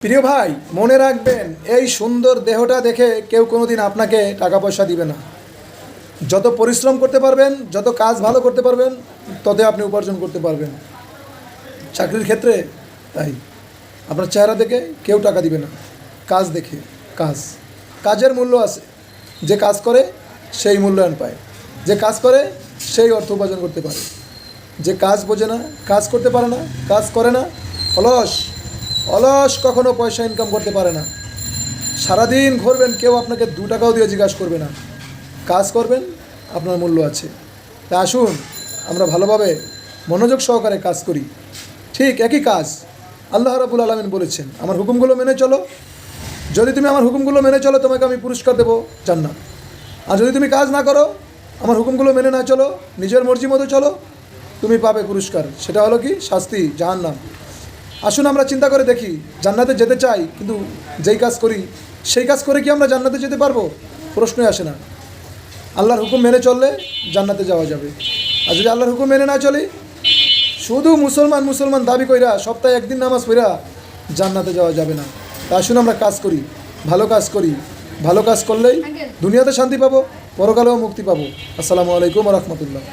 প্রিয় ভাই, মনে রাখবেন এই সুন্দর দেহটা দেখে কেউ কোনোদিন আপনাকে টাকা পয়সা দিবে না। যত পরিশ্রম করতে পারবেন, যত কাজ ভালো করতে পারবেন, তত আপনি উপার্জন করতে পারবেন। চাকরির ক্ষেত্রে তাই আপনার চেহারা দেখে কেউ টাকা দিবে না, কাজ দেখে। কাজের মূল্য আছে। যে কাজ করে সেই মূল্যায়ন পায়, যে কাজ করে সেই অর্থ উপার্জন করতে পারে। যে কাজ বোঝে না, কাজ করতে পারে না, কাজ করে না, অলস কখনো পয়সা ইনকাম করতে পারে না। সারাদিন ঘুরবেন, কেউ আপনাকে 2 টাকাও দিয়ে জিজ্ঞাসা করবে না। কাজ করবেন, আপনার মূল্য আছে। তাই আসুন আমরা ভালোভাবে মনোযোগ সহকারে কাজ করি। ঠিক একই কাজ আল্লাহ রাব্বুল আলামিন বলেছেন, আমার হুকুমগুলো মেনে চলো। যদি তুমি আমার হুকুমগুলো মেনে চলো, তোমাকে আমি পুরস্কার দেবো জান্নাত। আর যদি তুমি কাজ না করো, আমার হুকুমগুলো মেনে না চলো, নিজের মর্জি মতো চলো, তুমি পাবে পুরস্কার। সেটা হলো কি? শাস্তি, জাহান্নাম। আসুন আমরা চিন্তা করে দেখি, জান্নাতে যেতে চাই, কিন্তু যেই কাজ করি সেই কাজ করে কি আমরা জান্নাতে যেতে পারবো? প্রশ্নই আসে না। আল্লাহর হুকুম মেনে চললে জান্নাতে যাওয়া যাবে। আর যদি আল্লাহর হুকুম মেনে না চলি, শুধু মুসলমান দাবি কইরা সপ্তাহে একদিন নামাজ পড়া জান্নাতে যাওয়া যাবে না। তা আসুন আমরা কাজ করি, ভালো কাজ করি। ভালো কাজ করলেই দুনিয়াতে শান্তি পাবো, পরকালেও মুক্তি পাবো। আসসালামু আলাইকুম ওয়া রাহমাতুল্লাহ।